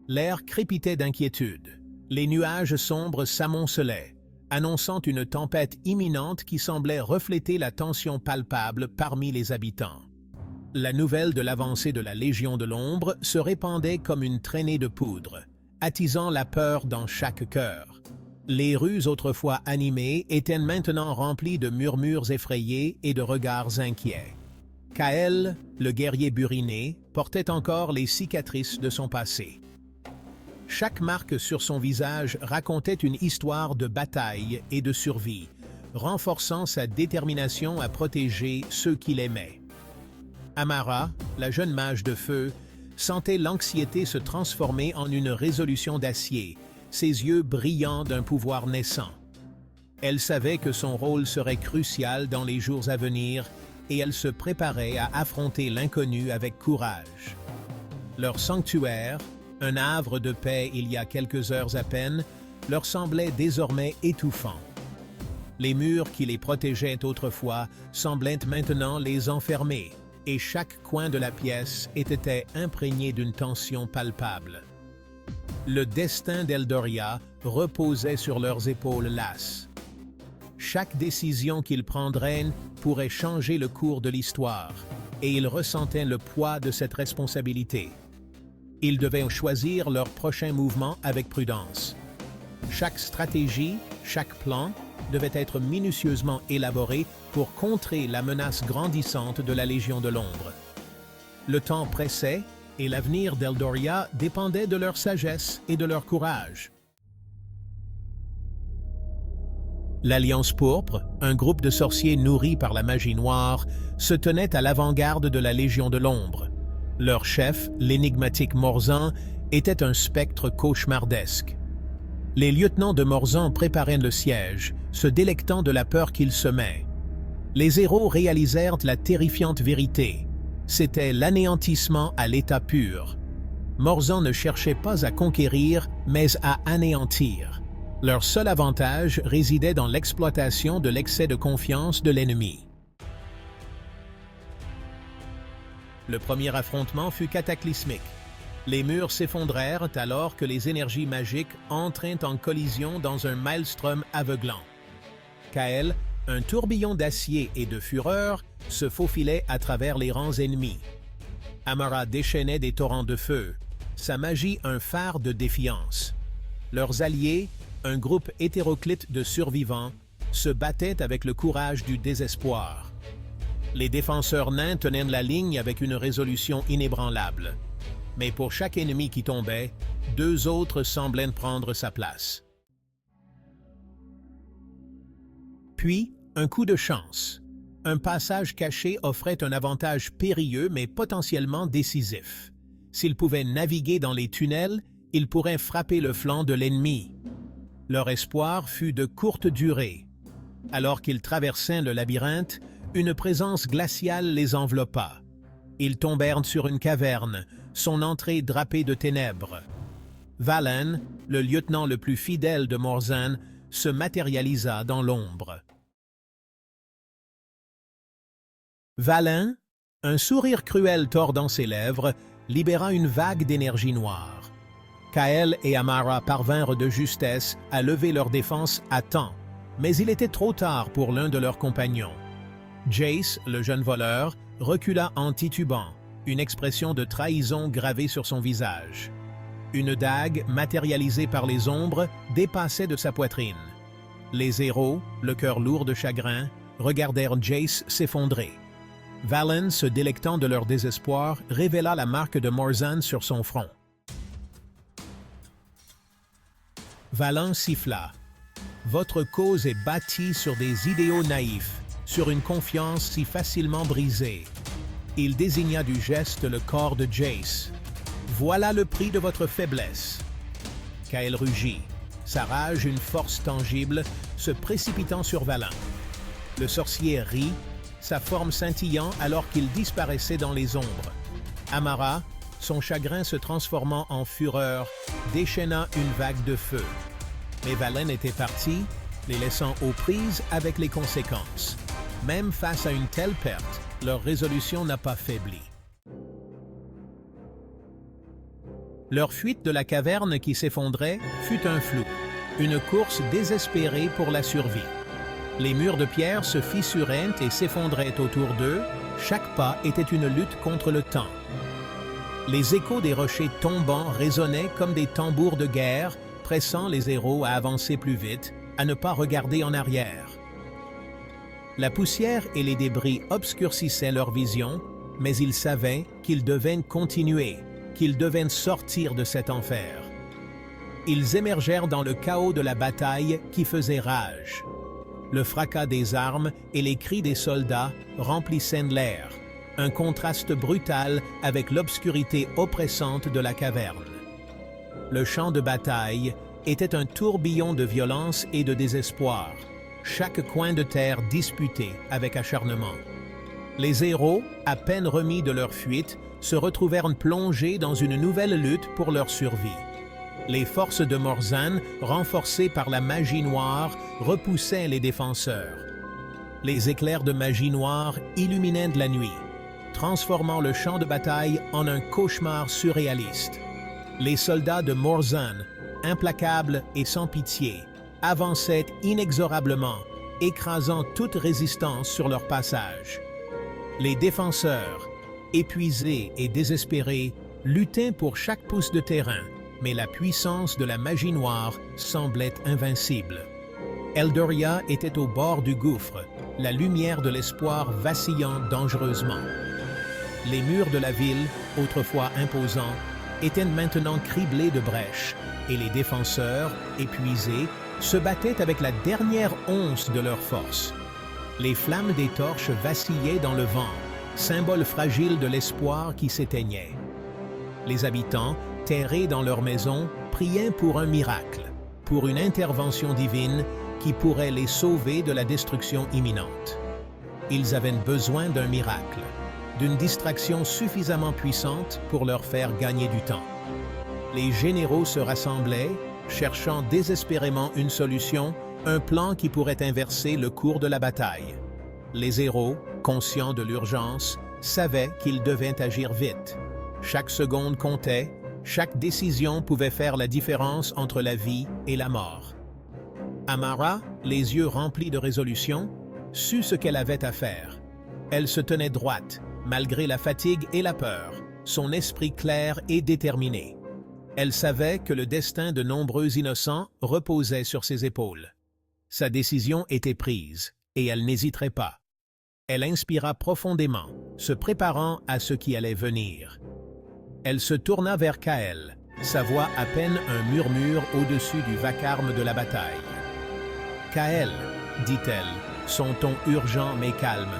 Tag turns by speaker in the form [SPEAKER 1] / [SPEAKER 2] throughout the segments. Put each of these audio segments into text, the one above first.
[SPEAKER 1] L'air crépitait d'inquiétude. Les nuages sombres s'amoncelaient, annonçant une tempête imminente qui semblait refléter la tension palpable parmi les habitants. La nouvelle de l'avancée de la Légion de l'Ombre se répandait comme une traînée de poudre, attisant la peur dans chaque cœur. Les rues autrefois animées étaient maintenant remplies de murmures effrayés et de regards inquiets. Kael, le guerrier buriné, portait encore les cicatrices de son passé. Chaque marque sur son visage racontait une histoire de bataille et de survie, renforçant sa détermination à protéger ceux qu'il aimait. Amara, la jeune mage de feu, sentait l'anxiété se transformer en une résolution d'acier, ses yeux brillants d'un pouvoir naissant. Elle savait que son rôle serait crucial dans les jours à venir et elle se préparait à affronter l'inconnu avec courage. Leur sanctuaire, un havre de paix il y a quelques heures à peine, leur semblait désormais étouffant. Les murs qui les protégeaient autrefois semblaient maintenant les enfermer, et chaque coin de la pièce était imprégné d'une tension palpable. Le destin d'Eldoria reposait sur leurs épaules lasses. Chaque décision qu'ils prendraient pourrait changer le cours de l'histoire, et ils ressentaient le poids de cette responsabilité. Ils devaient choisir leur prochain mouvement avec prudence. Chaque stratégie, chaque plan devait être minutieusement élaboré pour contrer la menace grandissante de la Légion de l'Ombre. Le temps pressait et l'avenir d'Eldoria dépendait de leur sagesse et de leur courage. L'Alliance Pourpre, un groupe de sorciers nourris par la magie noire, se tenait à l'avant-garde de la Légion de l'Ombre. Leur chef, l'énigmatique Morzan, était un spectre cauchemardesque. Les lieutenants de Morzan préparaient le siège, se délectant de la peur qu'il semait. Les héros réalisèrent la terrifiante vérité. C'était l'anéantissement à l'état pur. Morzan ne cherchait pas à conquérir, mais à anéantir. Leur seul avantage résidait dans l'exploitation de l'excès de confiance de l'ennemi. Le premier affrontement fut cataclysmique. Les murs s'effondrèrent alors que les énergies magiques entrèrent en collision dans un maelstrom aveuglant. Kael, un tourbillon d'acier et de fureur, se faufilait à travers les rangs ennemis. Amara déchaînait des torrents de feu, sa magie un phare de défiance. Leurs alliés, un groupe hétéroclite de survivants, se battaient avec le courage du désespoir. Les défenseurs nains tenaient la ligne avec une résolution inébranlable. Mais pour chaque ennemi qui tombait, deux autres semblaient prendre sa place. Puis, un coup de chance. Un passage caché offrait un avantage périlleux mais potentiellement décisif. S'ils pouvaient naviguer dans les tunnels, ils pourraient frapper le flanc de l'ennemi. Leur espoir fut de courte durée. Alors qu'ils traversaient le labyrinthe, une présence glaciale les enveloppa. Ils tombèrent sur une caverne, son entrée drapée de ténèbres. Valen, le lieutenant le plus fidèle de Morzan, se matérialisa dans l'ombre. Valen, un sourire cruel tordant ses lèvres, libéra une vague d'énergie noire. Kael et Amara parvinrent de justesse à lever leur défense à temps, mais il était trop tard pour l'un de leurs compagnons. Jace, le jeune voleur, recula en titubant, une expression de trahison gravée sur son visage. Une dague, matérialisée par les ombres, dépassait de sa poitrine. Les héros, le cœur lourd de chagrin, regardèrent Jace s'effondrer. Valen, se délectant de leur désespoir, révéla la marque de Morzan sur son front. Valen siffla. « Votre cause est bâtie sur des idéaux naïfs, sur une confiance si facilement brisée. » Il désigna du geste le corps de Jace. « Voilà le prix de votre faiblesse. » Kael rugit, sa rage une force tangible, se précipitant sur Valen. Le sorcier rit, sa forme scintillant alors qu'il disparaissait dans les ombres. Amara, son chagrin se transformant en fureur, déchaîna une vague de feu. Mais Valen était parti, les laissant aux prises avec les conséquences. Même face à une telle perte, leur résolution n'a pas faibli. Leur fuite de la caverne qui s'effondrait fut un flou, une course désespérée pour la survie. Les murs de pierre se fissuraient et s'effondraient autour d'eux, chaque pas était une lutte contre le temps. Les échos des rochers tombants résonnaient comme des tambours de guerre, pressant les héros à avancer plus vite, à ne pas regarder en arrière. La poussière et les débris obscurcissaient leur vision, mais ils savaient qu'ils devaient continuer, qu'ils devaient sortir de cet enfer. Ils émergèrent dans le chaos de la bataille qui faisait rage. Le fracas des armes et les cris des soldats remplissaient l'air, un contraste brutal avec l'obscurité oppressante de la caverne. Le champ de bataille était un tourbillon de violence et de désespoir, chaque coin de terre disputé avec acharnement. Les héros, à peine remis de leur fuite, se retrouvèrent plongés dans une nouvelle lutte pour leur survie. Les forces de Morzan, renforcées par la magie noire, repoussaient les défenseurs. Les éclairs de magie noire illuminaient la nuit, transformant le champ de bataille en un cauchemar surréaliste. Les soldats de Morzan, implacables et sans pitié, avançaient inexorablement, écrasant toute résistance sur leur passage. Les défenseurs, épuisés et désespérés, luttaient pour chaque pouce de terrain, mais la puissance de la magie noire semblait invincible. Eldoria était au bord du gouffre, la lumière de l'espoir vacillant dangereusement. Les murs de la ville, autrefois imposants, étaient maintenant criblés de brèches, et les défenseurs, épuisés, se battaient avec la dernière once de leur force. Les flammes des torches vacillaient dans le vent, symbole fragile de l'espoir qui s'éteignait. Les habitants, terrés dans leurs maisons, priaient pour un miracle, pour une intervention divine qui pourrait les sauver de la destruction imminente. Ils avaient besoin d'un miracle, d'une distraction suffisamment puissante pour leur faire gagner du temps. Les généraux se rassemblaient, cherchant désespérément une solution, un plan qui pourrait inverser le cours de la bataille. Les héros, conscients de l'urgence, savaient qu'ils devaient agir vite. Chaque seconde comptait, chaque décision pouvait faire la différence entre la vie et la mort. Amara, les yeux remplis de résolution, sut ce qu'elle avait à faire. Elle se tenait droite, malgré la fatigue et la peur, son esprit clair et déterminé. Elle savait que le destin de nombreux innocents reposait sur ses épaules. Sa décision était prise, et elle n'hésiterait pas. Elle inspira profondément, se préparant à ce qui allait venir. Elle se tourna vers Kael, sa voix à peine un murmure au-dessus du vacarme de la bataille. « Kael, dit-elle, son ton urgent mais calme,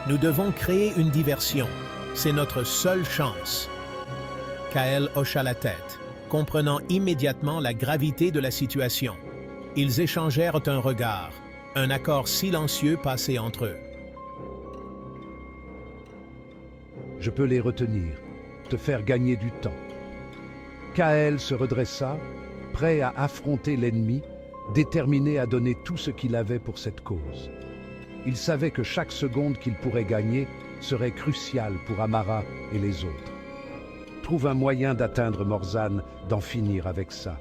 [SPEAKER 1] nous devons créer une diversion. C'est notre seule chance. » Kael hocha la tête, comprenant immédiatement la gravité de la situation. Ils échangèrent un regard, un accord silencieux passé entre eux.
[SPEAKER 2] « Je peux les retenir, te faire gagner du temps. » Kael se redressa, prêt à affronter l'ennemi, déterminé à donner tout ce qu'il avait pour cette cause. Il savait que chaque seconde qu'il pourrait gagner serait cruciale pour Amara et les autres. Trouve un moyen d'atteindre Morzan, d'en finir avec ça.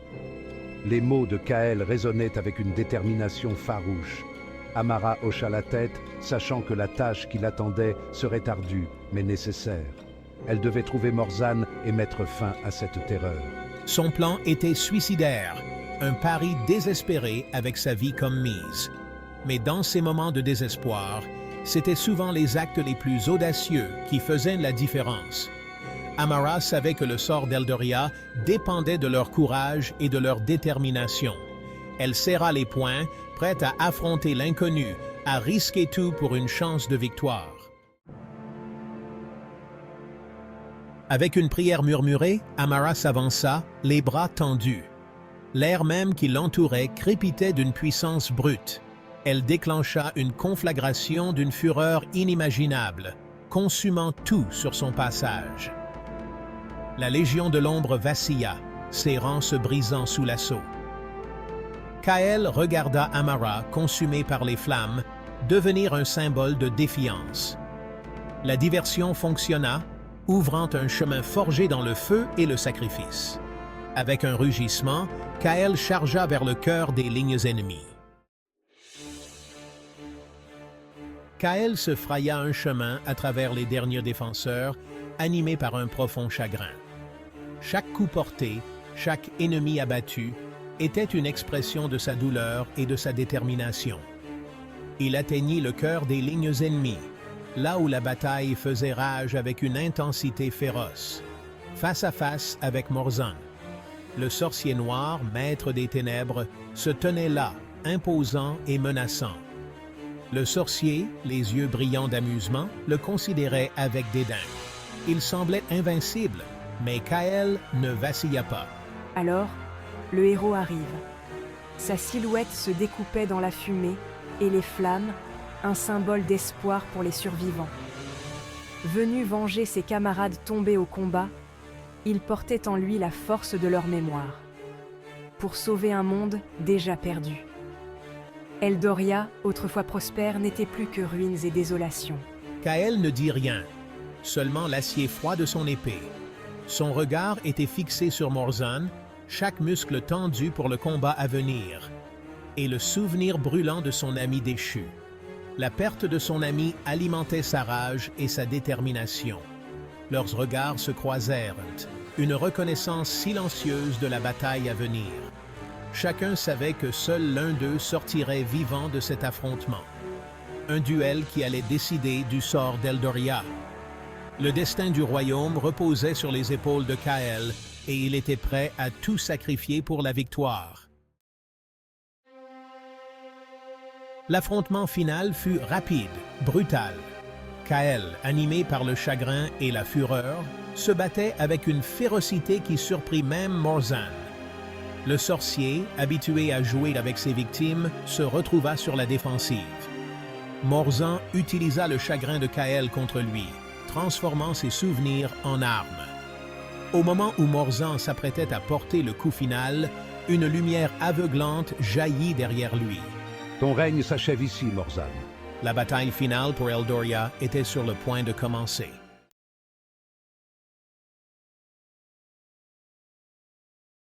[SPEAKER 2] Les mots de Kael résonnaient avec une détermination farouche. Amara hocha la tête, sachant que la tâche qui l'attendait serait ardue, mais nécessaire. Elle devait trouver Morzan et mettre fin à cette terreur.
[SPEAKER 1] Son plan était suicidaire, un pari désespéré avec sa vie comme mise. Mais dans ces moments de désespoir, c'étaient souvent les actes les plus audacieux qui faisaient la différence. Amara savait que le sort d'Eldoria dépendait de leur courage et de leur détermination. Elle serra les poings, prête à affronter l'inconnu, à risquer tout pour une chance de victoire. Avec une prière murmurée, Amara s'avança, les bras tendus. L'air même qui l'entourait crépitait d'une puissance brute. Elle déclencha une conflagration d'une fureur inimaginable, consumant tout sur son passage. La Légion de l'Ombre vacilla, ses rangs se brisant sous l'assaut. Kael regarda Amara, consumée par les flammes, devenir un symbole de défiance. La diversion fonctionna, ouvrant un chemin forgé dans le feu et le sacrifice. Avec un rugissement, Kael chargea vers le cœur des lignes ennemies. Kael se fraya un chemin à travers les derniers défenseurs, animé par un profond chagrin. Chaque coup porté, chaque ennemi abattu, était une expression de sa douleur et de sa détermination. Il atteignit le cœur des lignes ennemies, là où la bataille faisait rage avec une intensité féroce, face à face avec Morzan. Le sorcier noir, maître des ténèbres, se tenait là, imposant et menaçant. Le sorcier, les yeux brillants d'amusement, le considérait avec dédain. Il semblait invincible, mais Kael ne vacilla pas.
[SPEAKER 3] Alors, le héros arrive. Sa silhouette se découpait dans la fumée et les flammes, un symbole d'espoir pour les survivants. Venu venger ses camarades tombés au combat, il portait en lui la force de leur mémoire, pour sauver un monde déjà perdu. Eldoria, autrefois prospère, n'était plus que ruines et désolations.
[SPEAKER 1] Kael ne dit rien, seulement l'acier froid de son épée. Son regard était fixé sur Morzan, chaque muscle tendu pour le combat à venir, et le souvenir brûlant de son ami déchu. La perte de son ami alimentait sa rage et sa détermination. Leurs regards se croisèrent, une reconnaissance silencieuse de la bataille à venir. Chacun savait que seul l'un d'eux sortirait vivant de cet affrontement. Un duel qui allait décider du sort d'Eldoria. Le destin du royaume reposait sur les épaules de Kael et il était prêt à tout sacrifier pour la victoire. L'affrontement final fut rapide, brutal. Kael, animé par le chagrin et la fureur, se battait avec une férocité qui surprit même Morzan. Le sorcier, habitué à jouer avec ses victimes, se retrouva sur la défensive. Morzan utilisa le chagrin de Kael contre lui, transformant ses souvenirs en armes. Au moment où Morzan s'apprêtait à porter le coup final, une lumière aveuglante jaillit derrière lui.
[SPEAKER 2] Ton règne s'achève ici, Morzan.
[SPEAKER 1] La bataille finale pour Eldoria était sur le point de commencer.